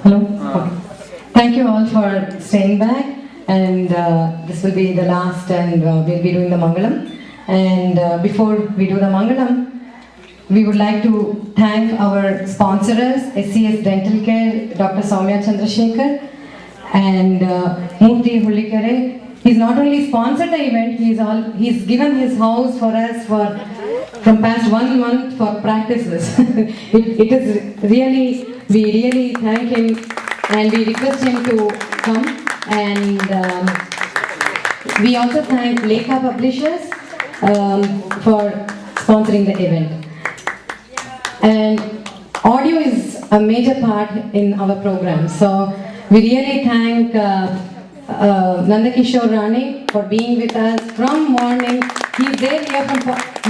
Hello? Okay. Thank you all for staying back, and this will be the last, and we'll be doing the Mangalam. And before we do the Mangalam, we would like to thank our sponsors, SCS Dental Care, Dr. Soumya Chandrasekhar, and Murthy Hullikare. He's not only sponsored the event, he's given his house for us from past 1 month for practices. it is really, we really thank him, and we request him to come. And we also thank Lekha Publishers for sponsoring the event. And audio is a major part in our program, so we really thank Nandakishore Rane for being with us from morning. He's there here from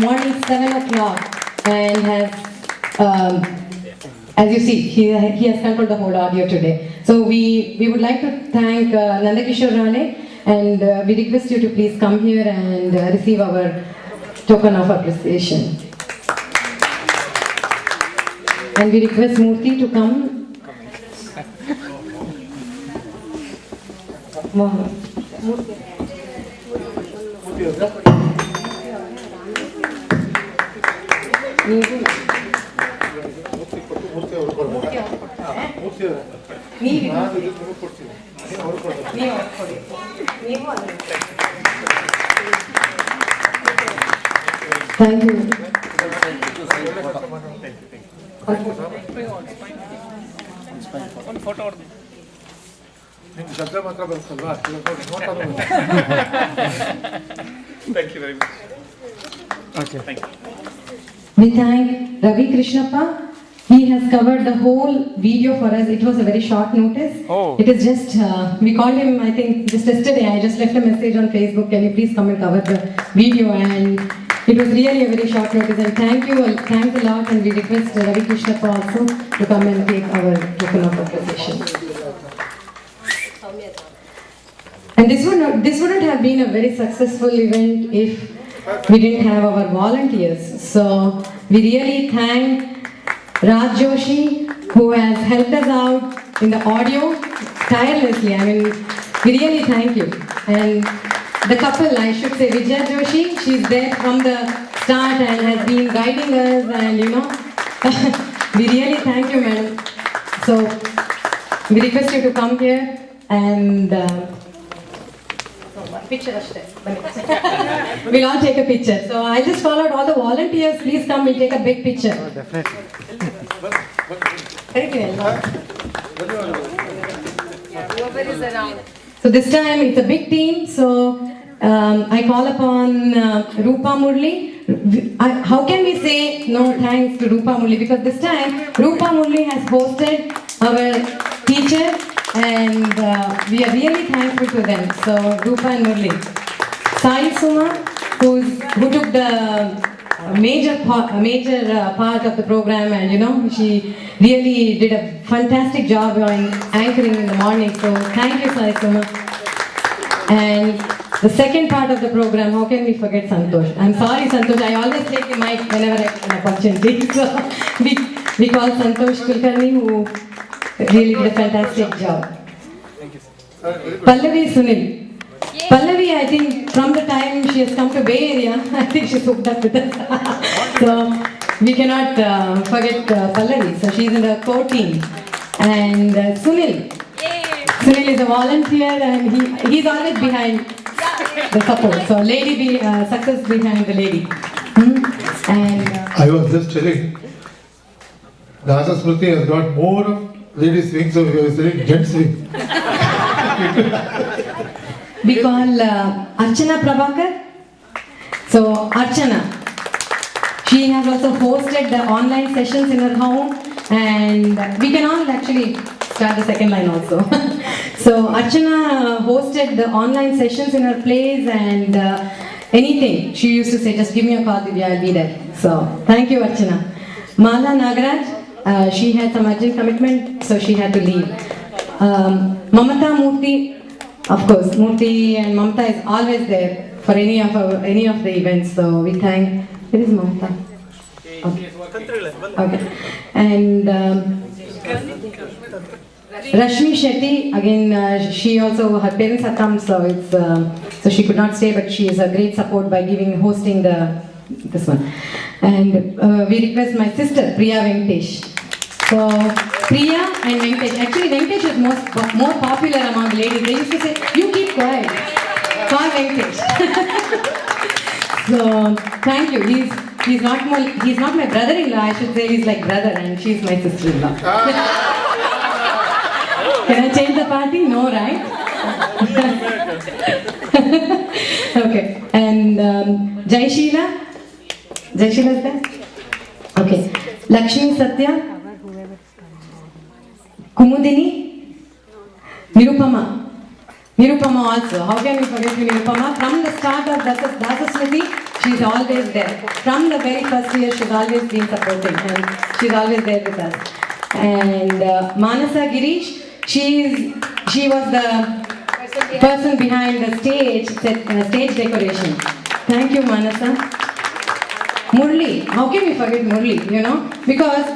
morning 7 o'clock, and has, as you see, he has controlled the whole audio today. So we would like to thank Nandakishore Rane, and we request you to please come here and receive our token of appreciation. And we request Murthy to come. Thank you. One photo. Thank you very much. Okay. Thank you. We thank Ravi Krishnappa. He has covered the whole video for us. It was a very short notice. Oh. It is just, we called him, I think, just yesterday. I just left a message on Facebook. Can you please come and cover the video? And it was really a very short notice. And thanks a lot. And we request Ravi Krishnappa also to come and take our token of appreciation. And this wouldn't have been a very successful event if we didn't have our volunteers. So we really thank Raj Joshi, who has helped us out in the audio tirelessly. I mean, we really thank you. And the couple, I should say, Vijaya Joshi, she's there from the start and has been guiding us, and we really thank you, madam. So we request you to come here and we'll all take a picture. So I just followed all the volunteers. Please come, we'll take a big picture. Oh, definitely. Whoever is around. So this time it's a big team. So I call upon Rupa Murli. How can we say no thanks to Rupa Murli? Because this time Rupa Murli has hosted our teacher, and we are really thankful to them. So Rupa and Murli. Sai Suma, who took the major part of the program, and she really did a fantastic job on anchoring in the morning. So thank you, Sai Suma. And the second part of the program, how can we forget Santosh? I'm sorry, Santosh, I always take the mic whenever I get an opportunity. So we call Santosh Kulkarni, who really did a fantastic job. Thank you, sir. Pallavi Sunil. Pallavi, I think from the time she has come to Bay Area, I think she's hooked up with us. So we cannot forget Pallavi. So she's in the core team. And Sunil. Sunil is a volunteer, and he's always behind the support. So success behind the lady. And I was just telling, the Asa Smriti has got more of ladies wing, so we were saying gents wing. we call Archana Prabhakar. So Archana, she has also hosted the online sessions in her home, and we can all actually start the second line also. So Archana hosted the online sessions in her place, and anything she used to say, just give me a call, Divya, I'll be there. So thank you, Archana. Mala Nagaraj, she had some urgent commitment, so she had to leave. Mamata Murthy, of course, Murthy and Mamata is always there for any of the events. So we thank. Where is Mamata? Okay. And Rashmi Shetty, again, she also, her parents have come, so it's, so she could not stay, but she is a great support by hosting this one. And we request my sister, Priya Venkatesh. So, Priya and Venkatesh, actually Venkatesh is more popular among ladies. They used to say, you keep quiet, call Venkatesh. So, thank you. He's not my brother-in-law, I should say he's like brother, and she's my sister-in-law. Can I change the party? No, right? Okay. And Jai Sheila? Jai Sheila is there? Okay. Lakshmi Satya? Kumudini? Nirupama? Nirupama also. How can we forget Nirupama? From the start of Dasasmriti, she's always there. From the very first year, she's always been supporting, and she's always there with us. And Manasa Girish, she was the person behind the stage decoration. Thank you, Manasa. Murli, how can we forget Murli, you know? Because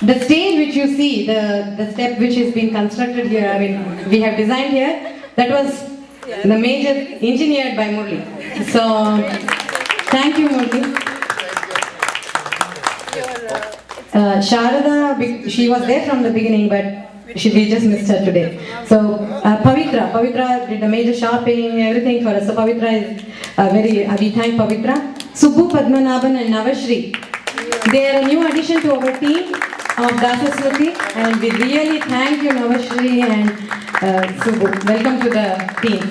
the stage which you see, the step which is being constructed here, I mean, we have designed here, that was the major engineered by Murli. So, thank you, Murli. Sharada, she was there from the beginning, but we just missed her today. So, Pavitra did the major shopping, everything for us. So, Pavitra is we thank Pavitra. Subbu, Padmanabhan and Navashri. They are a new addition to our team of Dasasmriti, and we really thank you, Navashri and Subbu. Welcome to the team.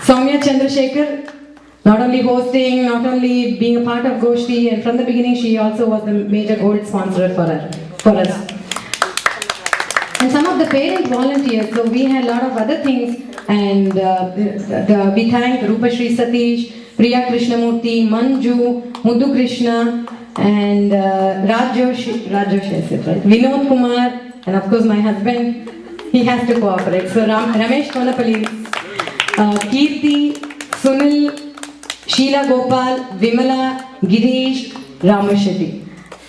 Soumya Chandrasekhar, not only hosting, not only being a part of Goshti, and from the beginning she also was the major gold sponsor for us. And some of the parent volunteers, so we had a lot of other things, and we thank Rupashri Satish, Priya Krishnamurti, Manju, Mudhu Krishna, and Rajosh, I said, right? Vinod Kumar, and of course my husband, he has to cooperate. So Ramesh Konapalli, Kirti, Sunil, Sheila Gopal, Vimala, Girish, Ramu Shetty.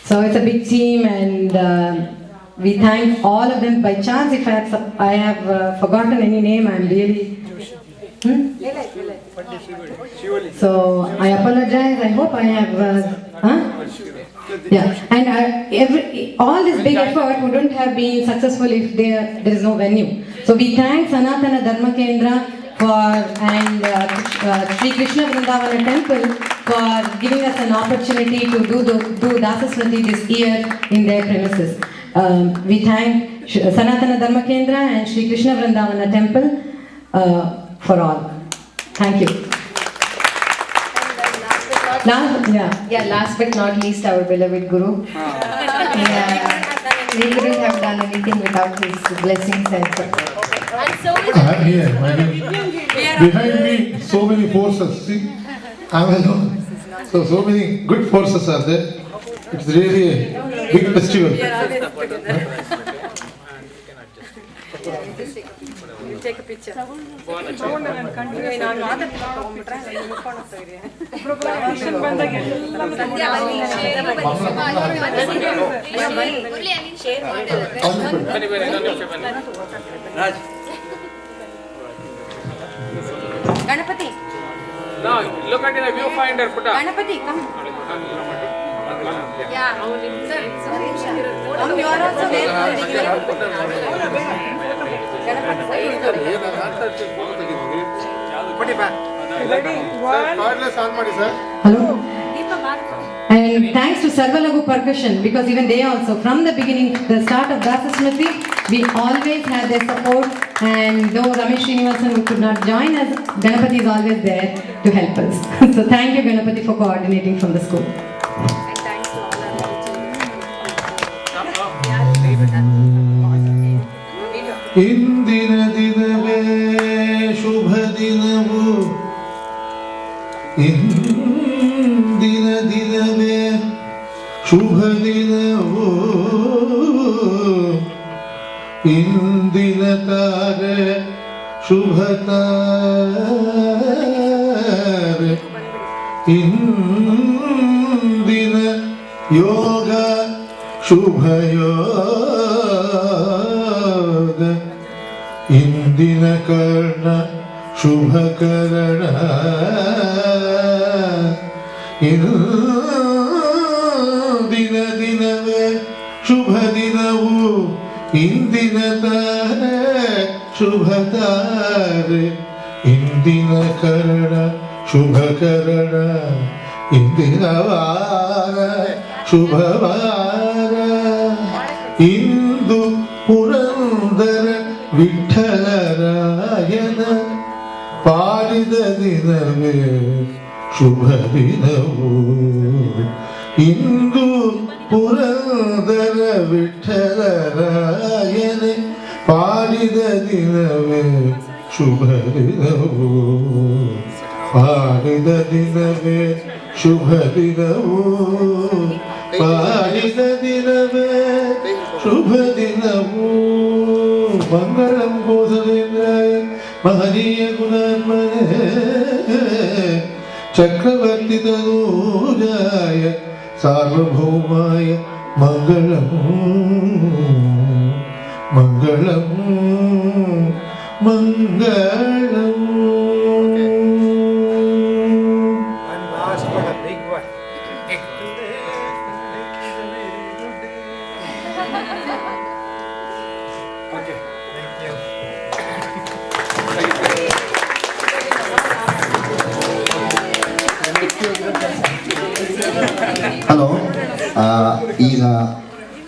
So it's a big team, and we thank all of them. By chance, if I have forgotten any name, I'm really... So I apologize. I hope I have... Yeah, and all this big effort wouldn't have been successful if there is no venue. So we thank Sanatana Dharma Kendra and Sri Krishna Vrindavana Temple for giving us an opportunity to do Dasasmriti this year in their premises. We thank Sanatana Dharma Kendra and Sri Krishna Vrindavana Temple for all. Thank you. Last but not least, our beloved Guru. We wouldn't have done anything without his blessings and support. I'm here. Behind me, so many forces. See, I'm alone. So many good forces are there. It's really a big festival. Take a picture. Ganapati. No, look at the viewfinder. Put up. Ganapati, come. Yeah, sir. Come, you are also there. Hello. And thanks to Sarvalagu Percussion, because even they also, from the beginning, the start of Dasasmriti, we always had their support, and though Ramesh Srinivasan could not join us, Ganapati is always there to help us. So thank you, Ganapati, for coordinating from the school. And thanks to all our ಇಂದಿನ ದಿನವೇ ಶುಭ ದಿನವು ಇಂದಿನ ದಿನವೇ ಶುಭ ದಿನವು ಇಂದಿನ ತಾರೆ ಶುಭ ತಾರೆ ಇಂದಿನ ಯೋಗ ಶುಭಯೋಗ ಇಂದಿನ ಕರ್ಣ ಶುಭಕರಣ ಇಂದಿನ ದಿನವೇ ಶುಭ ದಿನವು ಇಂದಿನ ತಾರೆ ಶುಭ ತಾರೆ ಇಂದಿನ ಕರ್ಣ ಶುಭಕರಣ ಇಂದಿನ ವಾರ ಶುಭವಾರ ಇಂದು ಪುರಂದರ ವಿಠಲರಾಯನ ಪಾಡಿದ ದಿನವೇ ಶುಭ ದಿನವು ಇಂದು ಪುರಂದರ ವಿಠಲರಾಯನ ಪಾಡಿದ ದಿನವೇ ಶುಭ ದಿನವು ಪಾಡಿದ ದಿನವೇ ಶುಭ ದಿನವು ಪಾಡಿದ ದಿನವೇ ಶುಭ ದಿನವು ಮಂಗಳಂ ಕೋಸಲೇಂದ್ರಾಯ ಮಹನೀಯ ಗುಣಾತ್ಮನೆ ಚಕ್ರವರ್ತಿ ತನೂಜಾಯ ಸಾರ್ವಭೌಮಾಯ ಮಂಗಳಂ ಮಂಗಳಂ ಮಂಗಳಂ. One last one, a big one. Okay. Thank you. Hello ಈಗ